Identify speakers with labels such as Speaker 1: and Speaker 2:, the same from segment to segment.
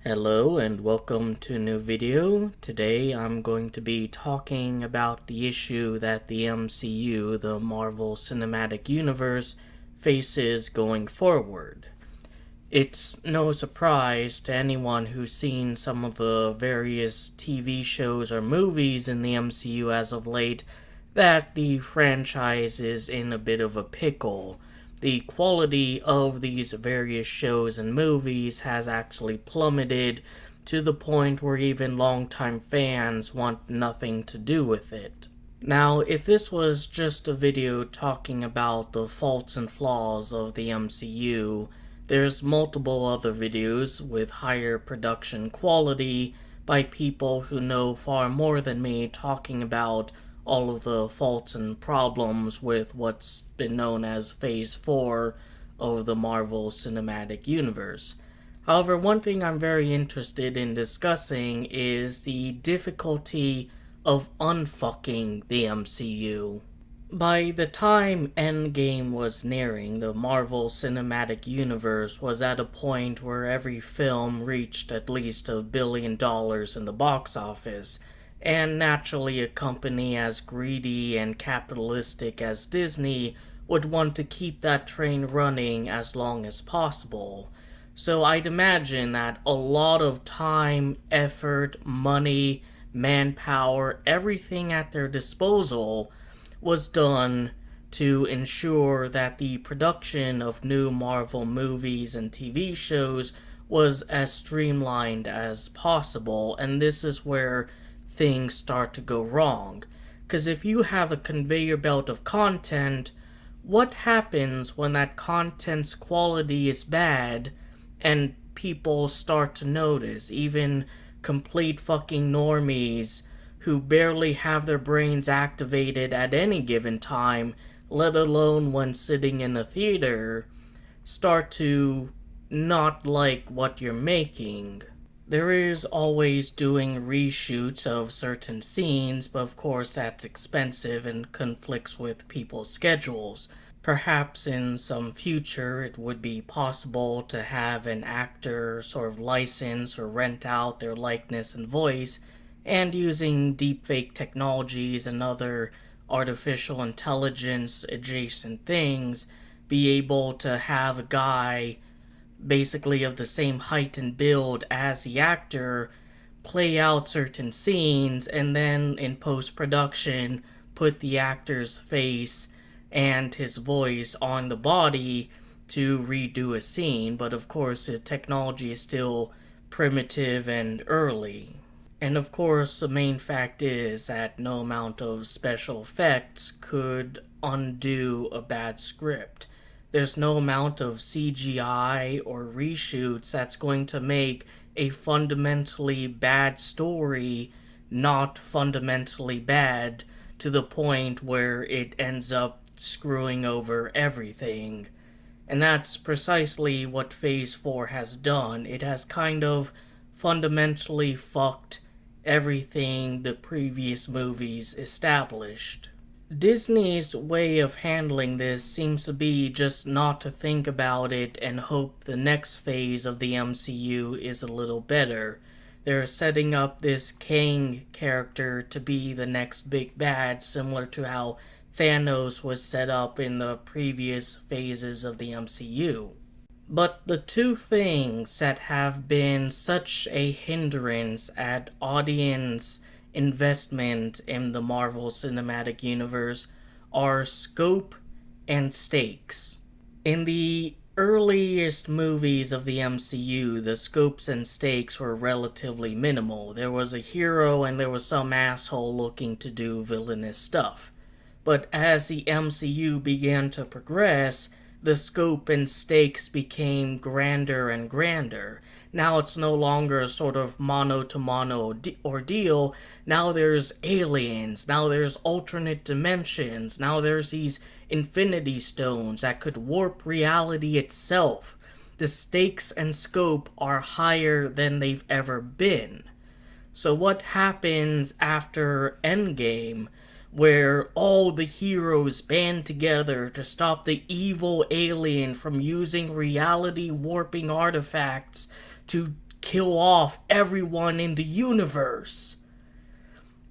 Speaker 1: Hello and welcome to a new video. Today I'm going to be talking about the issue that the MCU, the Marvel Cinematic Universe, faces going forward. It's no surprise to anyone who's seen some of the various TV shows or movies in the MCU as of late that the franchise is in a bit of a pickle. The quality of these various shows and movies has actually plummeted to the point where even longtime fans want nothing to do with it. Now, if this was just a video talking about the faults and flaws of the MCU, there's multiple other videos with higher production quality by people who know far more than me talking about all of the faults and problems with what's been known as Phase 4 of the Marvel Cinematic Universe. However, one thing I'm very interested in discussing is the difficulty of unfucking the MCU. By the time Endgame was nearing, the Marvel Cinematic Universe was at a point where every film reached at least $1 billion in the box office, and naturally a company as greedy and capitalistic as Disney would want to keep that train running as long as possible. So I'd imagine that a lot of time, effort, money, manpower, everything at their disposal was done to ensure that the production of new Marvel movies and TV shows was as streamlined as possible, and this is where things start to go wrong. Because if you have a conveyor belt of content, what happens when that content's quality is bad and people start to notice? Even complete fucking normies who barely have their brains activated at any given time, let alone when sitting in a theater, start to not like what you're making. There is always doing reshoots of certain scenes, but of course that's expensive and conflicts with people's schedules. Perhaps in some future it would be possible to have an actor sort of license or rent out their likeness and voice, and using deepfake technologies and other artificial intelligence adjacent things, be able to have a guy basically of the same height and build as the actor play out certain scenes, and then in post-production put the actor's face and his voice on the body to redo a scene. But of course the technology is still primitive and early. And of course the main fact is that no amount of special effects could undo a bad script. There's no amount of CGI or reshoots that's going to make a fundamentally bad story not fundamentally bad to the point where it ends up screwing over everything. And that's precisely what Phase 4 has done. It has kind of fundamentally fucked everything the previous movies established. Disney's way of handling this seems to be just not to think about it and hope the next phase of the MCU is a little better. They're setting up this Kang character to be the next big bad, similar to how Thanos was set up in the previous phases of the MCU. But the two things that have been such a hindrance at audience investment in the Marvel Cinematic Universe are scope and stakes. In the earliest movies of the MCU, the scopes and stakes were relatively minimal. There was a hero and there was some asshole looking to do villainous stuff. But as the MCU began to progress, the scope and stakes became grander and grander. Now it's no longer a sort of mono-to-mono ordeal. Now there's aliens. Now there's alternate dimensions. Now there's these infinity stones that could warp reality itself. The stakes and scope are higher than they've ever been. So what happens after Endgame, where all the heroes band together to stop the evil alien from using reality warping artifacts to kill off everyone in the universe.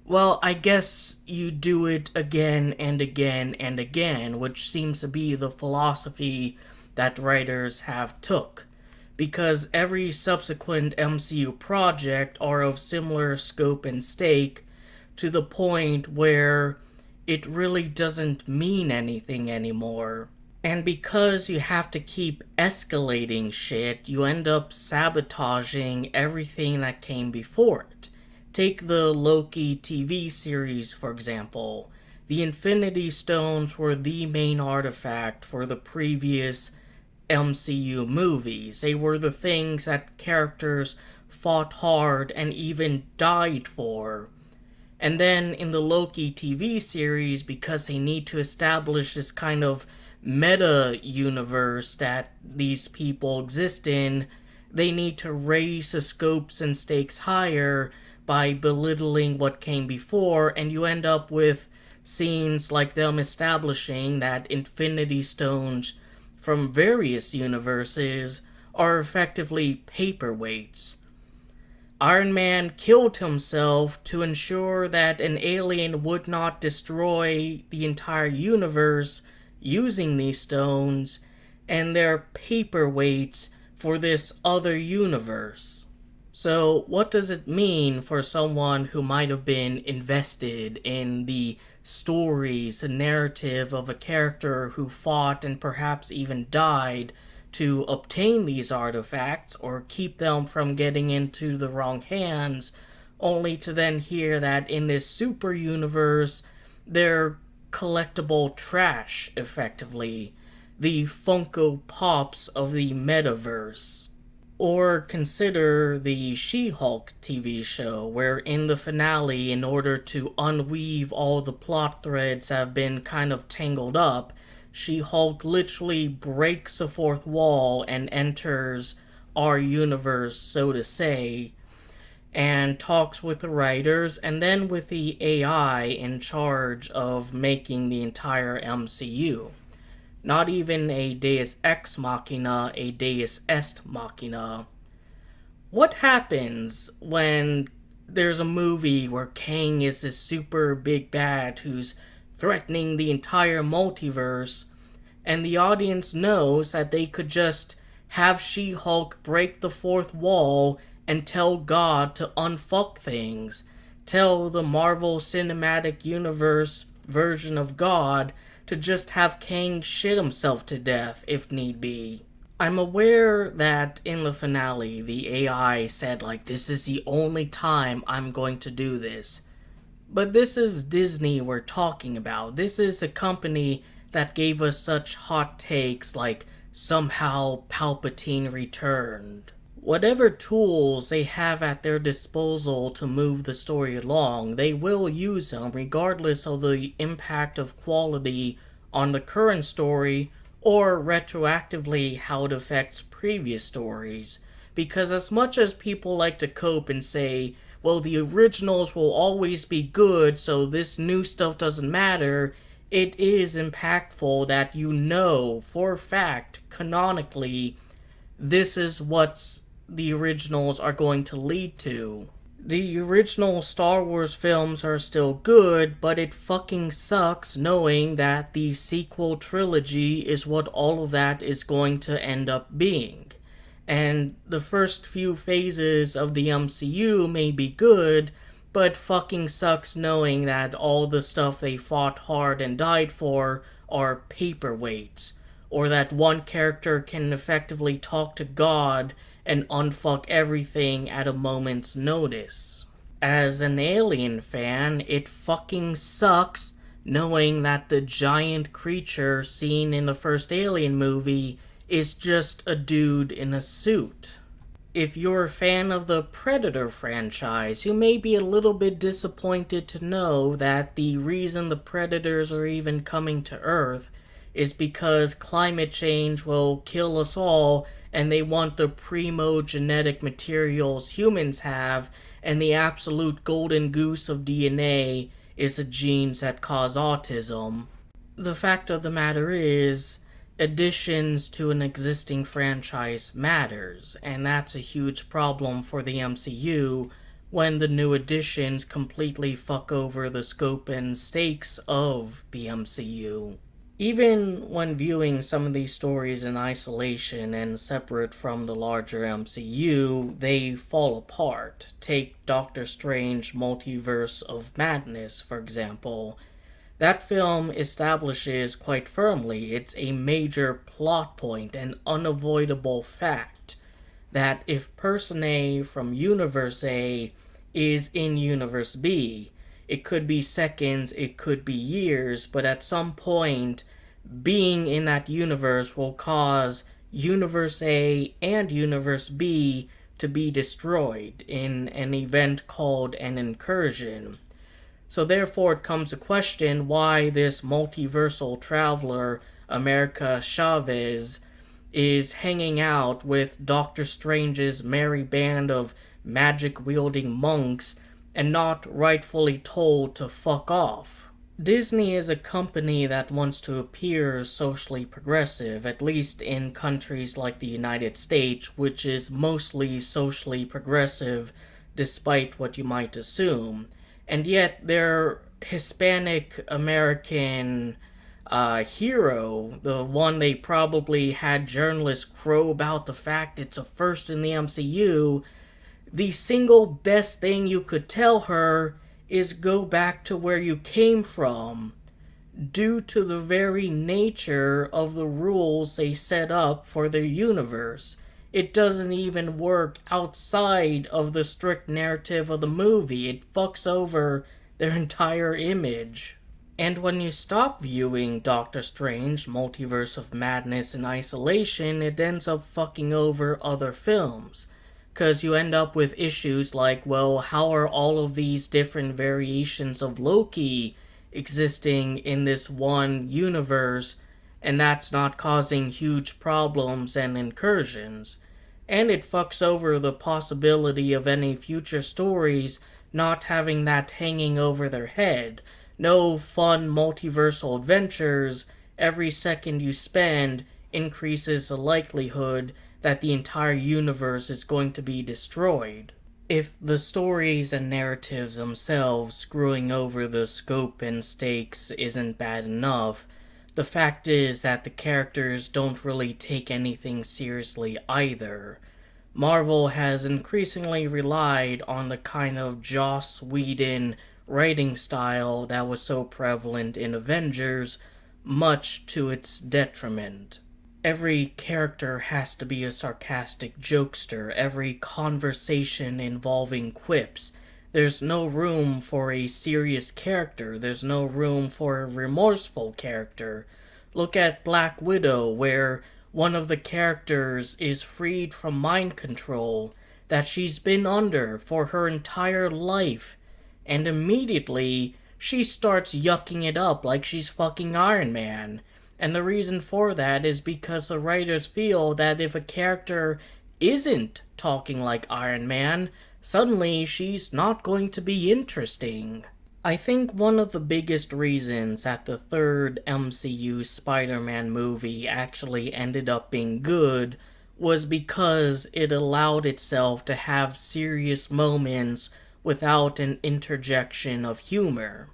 Speaker 1: Well, I guess you do it again and again and again, which seems to be the philosophy that writers have took. Because every subsequent MCU project are of similar scope and stake, to the point where it really doesn't mean anything anymore. And because you have to keep escalating shit, you end up sabotaging everything that came before it. Take the Loki TV series, for example. The Infinity Stones were the main artifact for the previous MCU movies. They were the things that characters fought hard and even died for. And then in the Loki TV series, because they need to establish this kind of meta universe that these people exist in, they need to raise the scopes and stakes higher by belittling what came before, and you end up with scenes like them establishing that Infinity Stones from various universes are effectively paperweights. Iron Man killed himself to ensure that an alien would not destroy the entire universe using these stones, and they're paperweights for this other universe. So, what does it mean for someone who might have been invested in the stories and narrative of a character who fought and perhaps even died to obtain these artifacts or keep them from getting into the wrong hands, only to then hear that in this super universe, they're collectible trash, effectively, the Funko Pops of the metaverse? Or consider the She-Hulk TV show, where in the finale, in order to unweave all the plot threads that have been kind of tangled up, She-Hulk literally breaks the fourth wall and enters our universe, so to say, and talks with the writers and then with the AI in charge of making the entire MCU. Not even a Deus Ex Machina, a Deus Est Machina. What happens when there's a movie where Kang is this super big bad who's threatening the entire multiverse, and the audience knows that they could just have She-Hulk break the fourth wall and tell God to unfuck things, tell the Marvel Cinematic Universe version of God to just have Kang shit himself to death if need be. I'm aware that in the finale, the AI said, this is the only time I'm going to do this. But this is Disney we're talking about. This is a company that gave us such hot takes like, somehow Palpatine returned. Whatever tools they have at their disposal to move the story along, they will use them regardless of the impact of quality on the current story or retroactively how it affects previous stories. Because as much as people like to cope and say, well, the originals will always be good, so this new stuff doesn't matter, it is impactful that you know for a fact, canonically, this is what the originals are going to lead to. The original Star Wars films are still good, but it fucking sucks knowing that the sequel trilogy is what all of that is going to end up being. And the first few phases of the MCU may be good, but fucking sucks knowing that all the stuff they fought hard and died for are paperweights, or that one character can effectively talk to God and unfuck everything at a moment's notice. As an Alien fan, it fucking sucks knowing that the giant creature seen in the first Alien movie is just a dude in a suit. If you're a fan of the Predator franchise, you may be a little bit disappointed to know that the reason the Predators are even coming to Earth is because climate change will kill us all, and they want the primo genetic materials humans have, and the absolute golden goose of DNA is the genes that cause autism. The fact of the matter is, additions to an existing franchise matters, and that's a huge problem for the MCU when the new additions completely fuck over the scope and stakes of the MCU. Even when viewing some of these stories in isolation and separate from the larger MCU, they fall apart. Take Doctor Strange Multiverse of Madness, for example. That film establishes quite firmly it's a major plot point, an unavoidable fact, that if Person A from Universe A is in Universe B, it could be seconds, it could be years, but at some point, being in that universe will cause Universe A and Universe B to be destroyed in an event called an incursion. So therefore it comes to question why this multiversal traveler, America Chavez, is hanging out with Doctor Strange's merry band of magic-wielding monks and not rightfully told to fuck off. Disney is a company that wants to appear socially progressive, at least in countries like the United States, which is mostly socially progressive despite what you might assume. And yet their Hispanic American hero, the one they probably had journalists crow about the fact it's a first in the MCU, the single best thing you could tell her is go back to where you came from, due to the very nature of the rules they set up for their universe. It doesn't even work outside of the strict narrative of the movie. It fucks over their entire image. And when you stop viewing Doctor Strange, Multiverse of Madness in isolation, it ends up fucking over other films. Because you end up with issues like, well, how are all of these different variations of Loki existing in this one universe, and that's not causing huge problems and incursions. And it fucks over the possibility of any future stories not having that hanging over their head. No fun multiversal adventures. Every second you spend increases the likelihood that the entire universe is going to be destroyed. If the stories and narratives themselves screwing over the scope and stakes isn't bad enough, the fact is that the characters don't really take anything seriously either. Marvel has increasingly relied on the kind of Joss Whedon writing style that was so prevalent in Avengers, much to its detriment. Every character has to be a sarcastic jokester, every conversation involving quips. There's no room for a serious character, there's no room for a remorseful character. Look at Black Widow, where one of the characters is freed from mind control that she's been under for her entire life, and immediately she starts yucking it up like she's fucking Iron Man. And the reason for that is because the writers feel that if a character isn't talking like Iron Man, suddenly she's not going to be interesting. I think one of the biggest reasons that the third MCU Spider-Man movie actually ended up being good was because it allowed itself to have serious moments without an interjection of humor.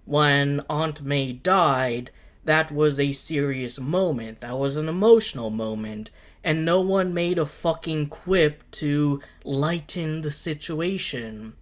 Speaker 1: When Aunt May died, that was a serious moment, that was an emotional moment, and no one made a fucking quip to lighten the situation.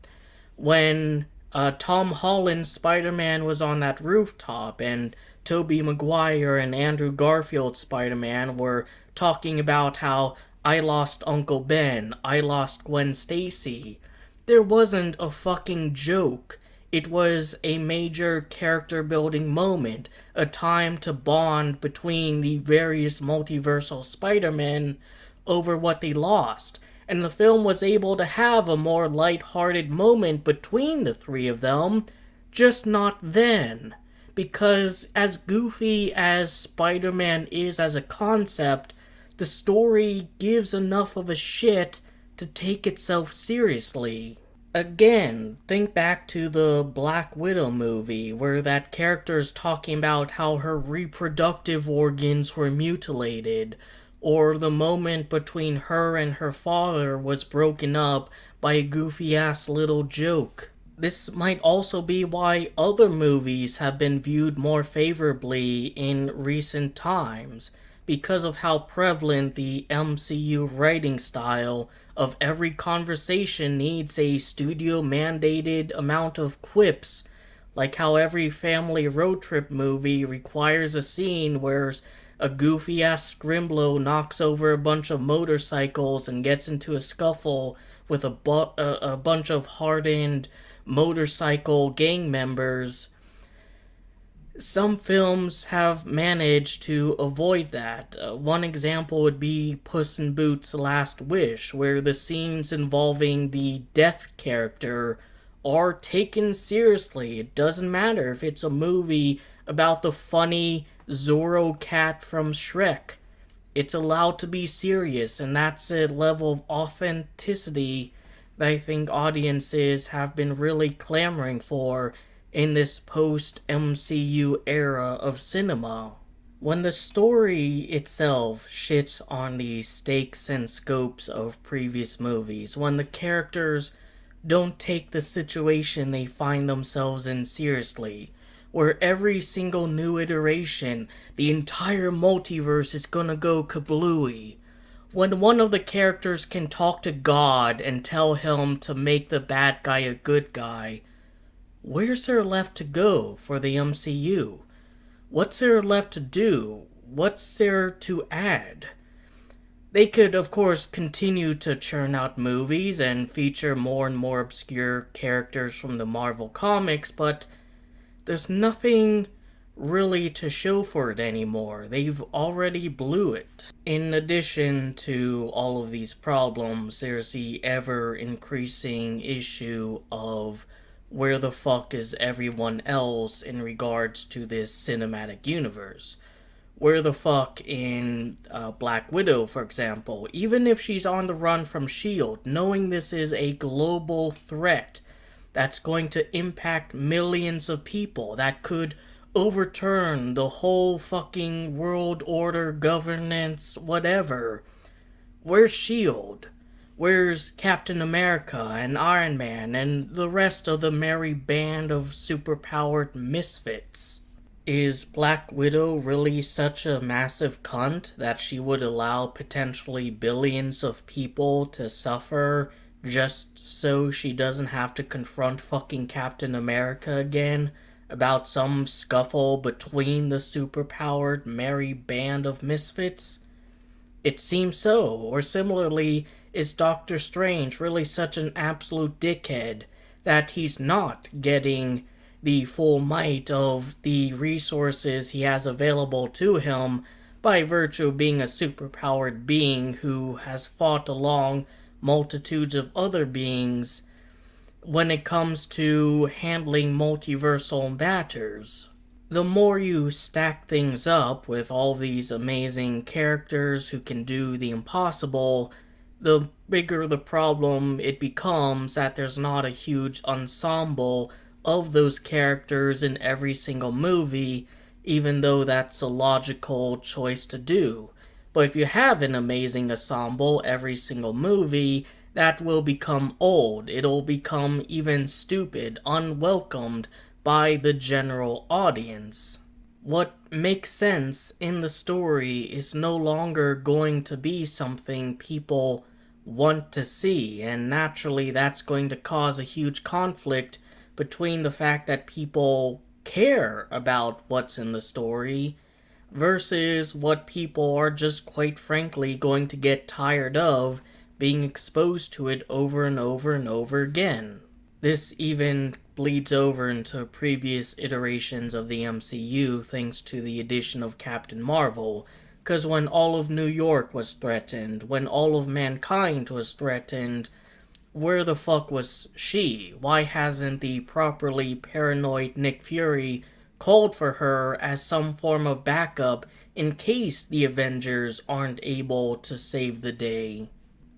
Speaker 1: When Tom Holland's Spider-Man was on that rooftop, and Tobey Maguire and Andrew Garfield's Spider-Man were talking about how I lost Uncle Ben, I lost Gwen Stacy, there wasn't a fucking joke. It was a major character-building moment, a time to bond between the various multiversal Spider-Men over what they lost, and the film was able to have a more light-hearted moment between the three of them, just not then. Because as goofy as Spider-Man is as a concept, the story gives enough of a shit to take itself seriously. Again, think back to the Black Widow movie, where that character's talking about how her reproductive organs were mutilated, or the moment between her and her father was broken up by a goofy ass little joke. This might also be why other movies have been viewed more favorably in recent times, because of how prevalent the MCU writing style of every conversation needs a studio mandated amount of quips, like how every family road trip movie requires a scene where a goofy ass scrimblow knocks over a bunch of motorcycles and gets into a scuffle with a bunch of hardened motorcycle gang members. Some films have managed to avoid that. One example would be Puss in Boots' Last Wish, where the scenes involving the death character are taken seriously. It doesn't matter if it's a movie about the funny Zorro cat from Shrek. It's allowed to be serious, and that's a level of authenticity that I think audiences have been really clamoring for in this post-MCU era of cinema. When the story itself shits on the stakes and scopes of previous movies, when the characters don't take the situation they find themselves in seriously, where every single new iteration, the entire multiverse is gonna go kablooey, when one of the characters can talk to God and tell him to make the bad guy a good guy, where's there left to go for the MCU? What's there left to do? What's there to add? They could, of course, continue to churn out movies and feature more and more obscure characters from the Marvel comics, but there's nothing really to show for it anymore. They've already blew it. In addition to all of these problems, there's the ever-increasing issue of where the fuck is everyone else in regards to this cinematic universe? Where the fuck in Black Widow, for example, even if she's on the run from S.H.I.E.L.D., knowing this is a global threat that's going to impact millions of people, that could overturn the whole fucking world order, governance, whatever. Where's S.H.I.E.L.D.? Where's Captain America and Iron Man and the rest of the merry band of superpowered misfits? Is Black Widow really such a massive cunt that she would allow potentially billions of people to suffer just so she doesn't have to confront fucking Captain America again about some scuffle between the superpowered merry band of misfits? It seems so. Or similarly, is Doctor Strange really such an absolute dickhead that he's not getting the full might of the resources he has available to him by virtue of being a superpowered being who has fought along multitudes of other beings when it comes to handling multiversal matters? The more you stack things up with all these amazing characters who can do the impossible, the bigger the problem it becomes that there's not a huge ensemble of those characters in every single movie, even though that's a logical choice to do. But if you have an amazing ensemble every single movie, that will become old. It'll become even stupid, unwelcomed by the general audience. What makes sense in the story is no longer going to be something people want to see, and naturally that's going to cause a huge conflict between the fact that people care about what's in the story versus what people are just quite frankly going to get tired of being exposed to it over and over and over again. This even bleeds over into previous iterations of the MCU thanks to the addition of Captain Marvel, because when all of New York was threatened, when all of mankind was threatened, where the fuck was she? Why hasn't the properly paranoid Nick Fury called for her as some form of backup in case the Avengers aren't able to save the day?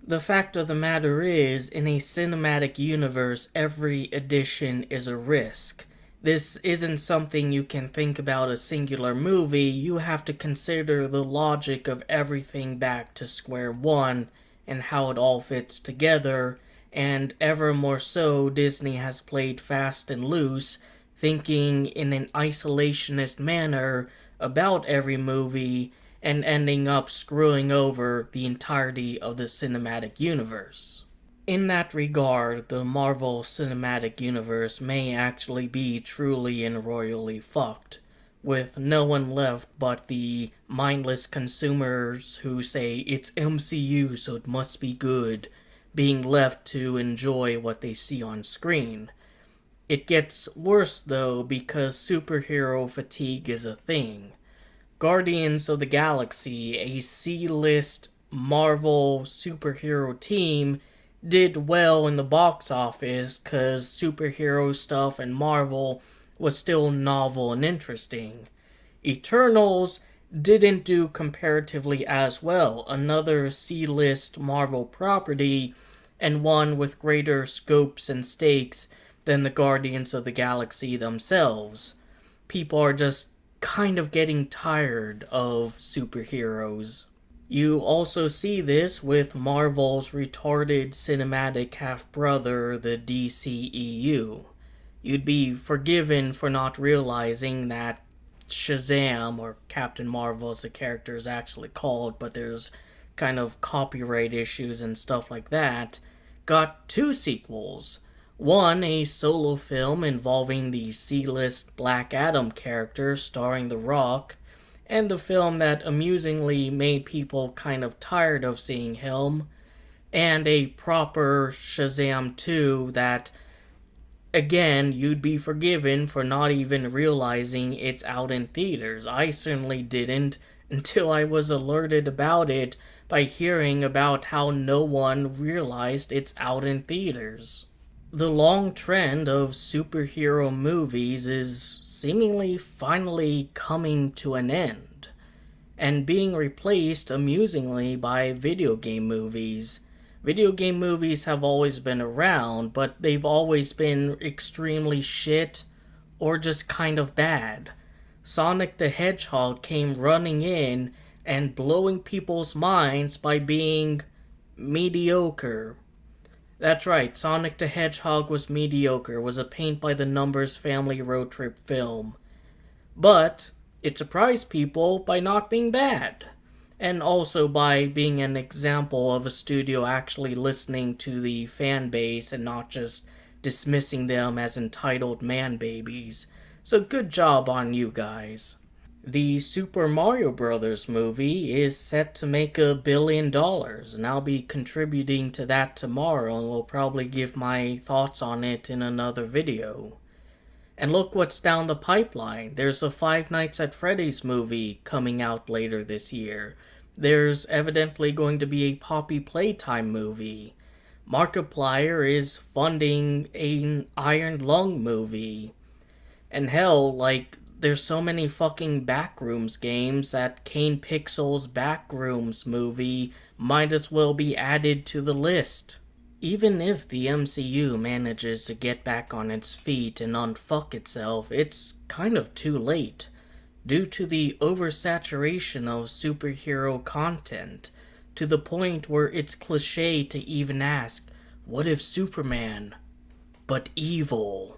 Speaker 1: The fact of the matter is, in a cinematic universe, every addition is a risk. This isn't something you can think about a singular movie. You have to consider the logic of everything back to square one and how it all fits together, and ever more so, Disney has played fast and loose, thinking in an isolationist manner about every movie and ending up screwing over the entirety of the cinematic universe. In that regard, the Marvel Cinematic Universe may actually be truly and royally fucked, with no one left but the mindless consumers who say it's MCU so it must be good, being left to enjoy what they see on screen. It gets worse though because superhero fatigue is a thing. Guardians of the Galaxy, a C-list Marvel superhero team, did well in the box office because superhero stuff in Marvel was still novel and interesting. Eternals didn't do comparatively as well, another C-list Marvel property, and one with greater scopes and stakes than the Guardians of the Galaxy themselves. People are just kind of getting tired of superheroes. You also see this with Marvel's retarded cinematic half-brother, the DCEU. You'd be forgiven for not realizing that Shazam, or Captain Marvel as the character is actually called, but there's kind of copyright issues and stuff like that, got two sequels. One, a solo film involving the C-list Black Adam character starring The Rock, and the film that amusingly made people kind of tired of seeing him, and a proper Shazam 2 that, again, you'd be forgiven for not even realizing it's out in theaters. I certainly didn't until I was alerted about it by hearing about how no one realized it's out in theaters. The long trend of superhero movies is seemingly finally coming to an end, and being replaced amusingly by video game movies. Video game movies have always been around, but they've always been extremely shit or just kind of bad. Sonic the Hedgehog came running in and blowing people's minds by being mediocre. That's right, Sonic the Hedgehog was mediocre, was a paint-by-the-numbers family road trip film. But it surprised people by not being bad, and also by being an example of a studio actually listening to the fan base and not just dismissing them as entitled man-babies. So good job on you guys. The Super Mario Bros. Movie is set to make $1 billion, and I'll be contributing to that tomorrow, and will probably give my thoughts on it in another video. And look what's down the pipeline. There's a Five Nights at Freddy's movie coming out later this year. There's evidently going to be a Poppy Playtime movie. Markiplier is funding an Iron Lung movie. And hell, there's so many fucking Backrooms games that Kane Pixel's Backrooms movie might as well be added to the list. Even if the MCU manages to get back on its feet and unfuck itself, it's kind of too late, due to the oversaturation of superhero content, to the point where it's cliche to even ask, what if Superman, but evil?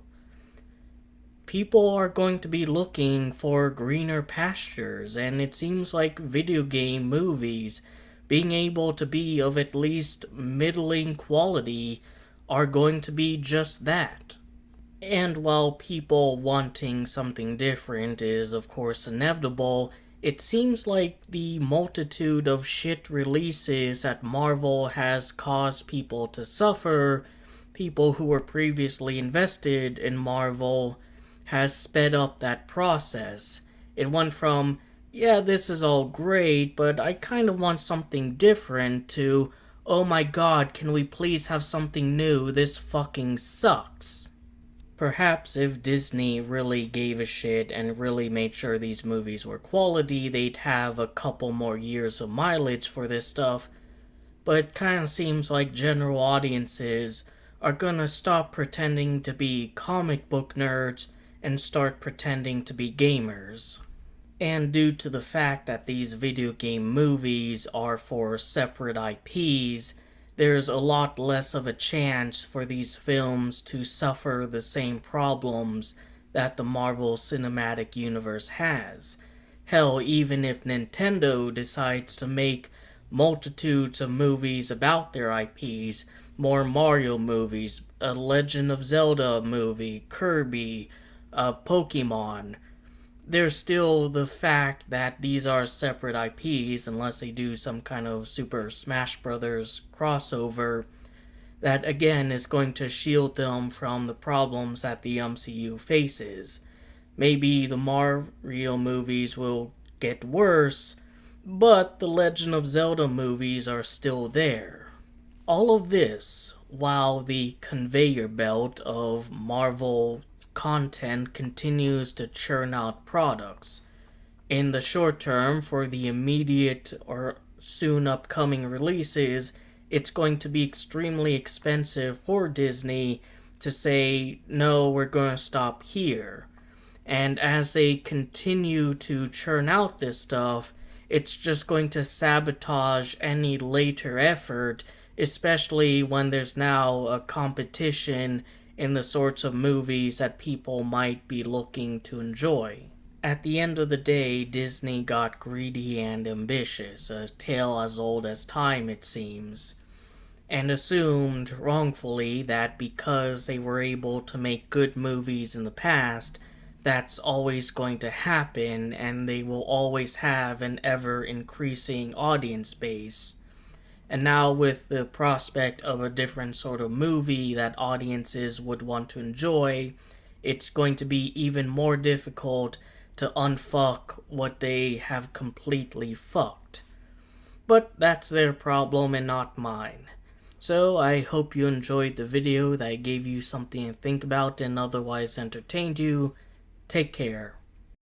Speaker 1: People are going to be looking for greener pastures, and it seems like video game movies, being able to be of at least middling quality, are going to be just that. And while people wanting something different is of course inevitable, it seems like the multitude of shit releases that Marvel has caused people to suffer, people who were previously invested in Marvel, has sped up that process. It went from, yeah, this is all great, but I kind of want something different, to, oh my god, can we please have something new, this fucking sucks. Perhaps if Disney really gave a shit and really made sure these movies were quality, they'd have a couple more years of mileage for this stuff. but it kind of seems like general audiences are gonna stop pretending to be comic book nerds and start pretending to be gamers. And due to the fact that these video game movies are for separate IPs, there's a lot less of a chance for these films to suffer the same problems that the Marvel Cinematic Universe has. Hell, even if Nintendo decides to make multitudes of movies about their IPs, more Mario movies, a Legend of Zelda movie, Kirby, Pokemon, there's still the fact that these are separate IPs unless they do some kind of Super Smash Bros. Crossover that again is going to shield them from the problems that the MCU faces. Maybe the Mario movies will get worse, but the Legend of Zelda movies are still there. All of this while the conveyor belt of Marvel content continues to churn out products. In the short term, for the immediate or soon upcoming releases, it's going to be extremely expensive for Disney to say, no, we're going to stop here. And as they continue to churn out this stuff, it's just going to sabotage any later effort, especially when there's now a competition in the sorts of movies that people might be looking to enjoy. At the end of the day, Disney got greedy and ambitious, a tale as old as time it seems, and assumed, wrongfully, that because they were able to make good movies in the past, that's always going to happen and they will always have an ever-increasing audience base. And now with the prospect of a different sort of movie that audiences would want to enjoy, it's going to be even more difficult to unfuck what they have completely fucked. But that's their problem and not mine. So I hope you enjoyed the video, that I gave you something to think about and otherwise entertained you. Take care.